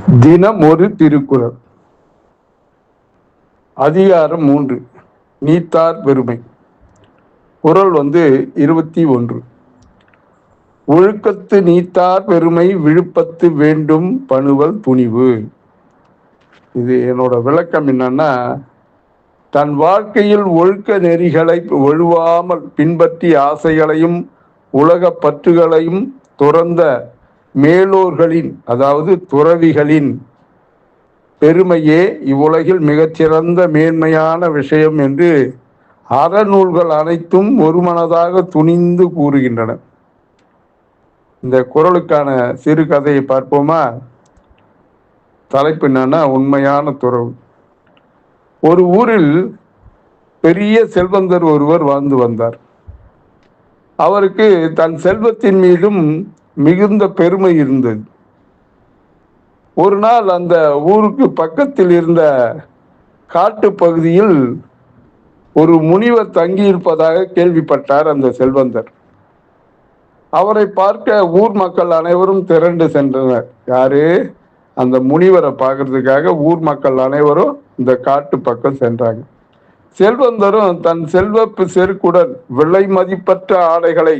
தினம் ஒரு திருக்குறள். அதிகாரம் 3, நீத்தார் பெருமை. குறள் 21. ஒழுக்கத்து நீத்தார் பெருமை விழுப்பத்து வேண்டும் பணுவல் துணிவு. இது என்னோட விளக்கம் என்னன்னா, தன் வாழ்க்கையில் ஒழுக்க நெறிகளை ஒழுவாமல் பின்பற்றி ஆசைகளையும் உலக பற்றுகளையும் துறந்த மேலோர்களின், அதாவது துறவிகளின் பெருமையே இவ்வுலகில் மிகச்சிறந்த மேன்மையான விஷயம் என்று அறநூல்கள் அனைத்தும் ஒருமனதாக துணிந்து கூறுகின்றன. இந்த குறளுக்கான சிறு கதையை பார்ப்போமா? தலைப்பு என்னன்னா, உண்மையான துறவு. ஒரு ஊரில் பெரிய செல்வந்தர் ஒருவர் வாழ்ந்து வந்தார். அவருக்கு தன் செல்வத்தின் மீதும் மிகுந்த பெருமை இருந்தது. ஒரு நாள் அந்த ஊருக்கு பக்கத்தில் இருந்த காட்டு பகுதியில் ஒரு முனிவர் தங்கியிருப்பதாக கேள்விப்பட்டார் அந்த செல்வந்தர். அவரை பார்க்க ஊர் மக்கள் அனைவரும் திரண்டு சென்றனர். யாரு? அந்த முனிவரை பார்க்கறதுக்காக ஊர் மக்கள் அனைவரும் இந்த காட்டு பக்கம் சென்றாங்க. செல்வந்தரும் தன் செல்வ செருக்குடன் விலை மதிப்பற்ற ஆடைகளை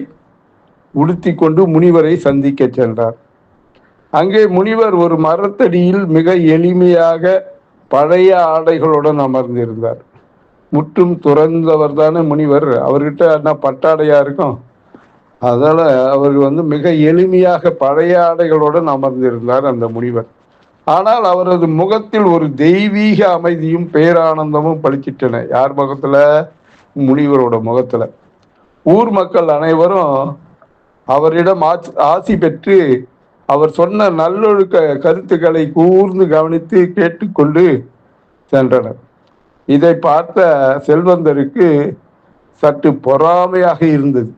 உடுத்தி கொண்டு முனிவரை சந்திக்க சென்றார். அங்கே முனிவர் ஒரு மரத்தடியில் மிக எளிமையாக பழைய ஆடைகளுடன் அமர்ந்திருந்தார். முற்றும் துறந்தவர் தானே முனிவர், அவர்கிட்ட என்ன பட்டாடையா இருக்கும்? அதனால அவர் மிக எளிமையாக பழைய ஆடைகளுடன் அமர்ந்திருந்தார் அந்த முனிவர். ஆனால் அவரது முகத்தில் ஒரு தெய்வீக அமைதியும் பேரானந்தமும் பளிச்சிட்டன. யார் முகத்துல? முனிவரோட முகத்துல. ஊர் மக்கள் அனைவரும் அவரிடம் ஆசி பெற்று அவர் சொன்ன நல்லொழுக்க கருத்துக்களை கூர்ந்து கவனித்து கேட்டுக்கொண்டு சென்றனர். இதை பார்த்த செல்வந்தருக்கு சற்று பொறாமையாக இருந்தது.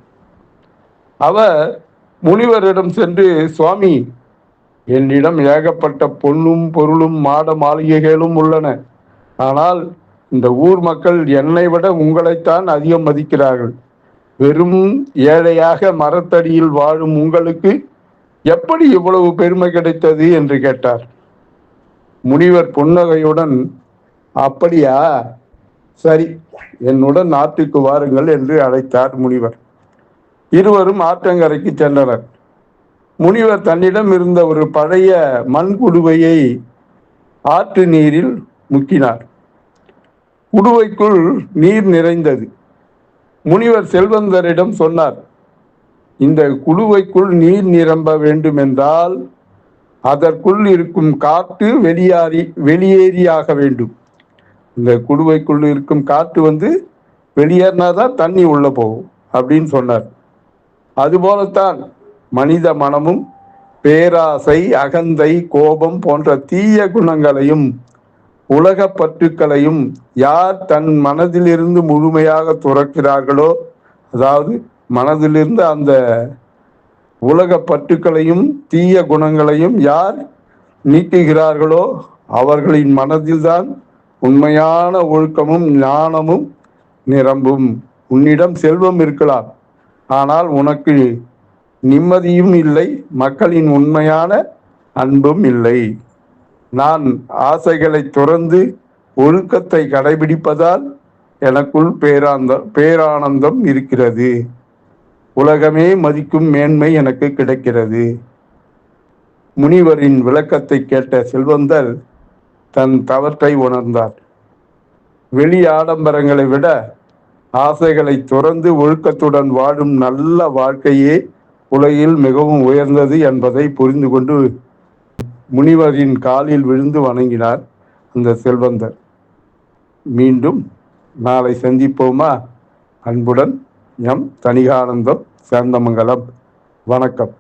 அவர் முனிவரிடம் சென்று, சுவாமி, என்னிடம் ஏகப்பட்ட பொன்னும் பொருளும் மாட மாளிகைகளும் உள்ளன. ஆனால் இந்த ஊர் மக்கள் என்னை விட உங்களைத்தான் அதிகம் மதிக்கிறார்கள். வெறும் ஏழையாக மரத்தடியில் வாழும் உங்களுக்கு எப்படி இவ்வளவு பெருமை கிடைத்தது என்று கேட்டார். முனிவர் புன்னகையுடன், அப்படியா, சரி, என்னுடன் ஆற்றுக்கு வாருங்கள் என்று அழைத்தார் முனிவர். இருவரும் ஆற்றங்கரைக்கு சென்றனர். முனிவர் தன்னிடம் இருந்த ஒரு பழைய மண் குடுவையை ஆற்று நீரில் முக்கினார். குடுவைக்குள் நீர் நிறைந்தது. முனிவர் செல்வந்தரிடம் சொன்னார், இந்த குடுவைக்குள் நீர் நிரம்ப வேண்டும் என்றால் அதற்குள் இருக்கும் காற்று வெளியேறியாக வேண்டும். இந்த குடுவைக்குள் இருக்கும் காற்று வெளியேறினாதான் தண்ணி உள்ள போகும் அப்படின்னு சொன்னார். அதுபோலத்தான் மனித மனமும் பேராசை, அகந்தை, கோபம் போன்ற தீய குணங்களையும் உலக பற்றுக்களையும் யார் தன் மனதிலிருந்து முழுமையாக துறக்கிறார்களோ, அதாவது மனதிலிருந்து அந்த உலக பற்றுக்களையும் தீய குணங்களையும் யார் நீக்குகிறார்களோ அவர்களின் மனதில்தான் உண்மையான ஒழுக்கமும் ஞானமும் நிரம்பும். உன்னிடம் செல்வம் இருக்கலாம், ஆனால் உனக்கு நிம்மதியும் இல்லை, மக்களின் உண்மையான அன்பும் இல்லை. நான் ஆசைகளை துறந்து ஒழுக்கத்தை கடைபிடிப்பதால் எனக்குள் பேரானந்தம் இருக்கிறது. உலகமே மதிக்கும் மேன்மை எனக்கு கிடைக்கிறது. முனிவரின் விளக்கத்தை கேட்ட செல்வந்தர் தன் தவற்றை உணர்ந்தார். வெளி ஆடம்பரங்களை விட ஆசைகளை துறந்து ஒழுக்கத்துடன் வாழும் நல்ல வாழ்க்கையே உலகில் மிகவும் உயர்ந்தது என்பதை புரிந்து கொண்டு முனிவரின் காலில் விழுந்து வணங்கினார் அந்த செல்வந்தர். மீண்டும் நாளை சந்திப்போமா? அன்புடன் எம் தணிகானந்தம், சேந்தமங்கலம். வணக்கம்.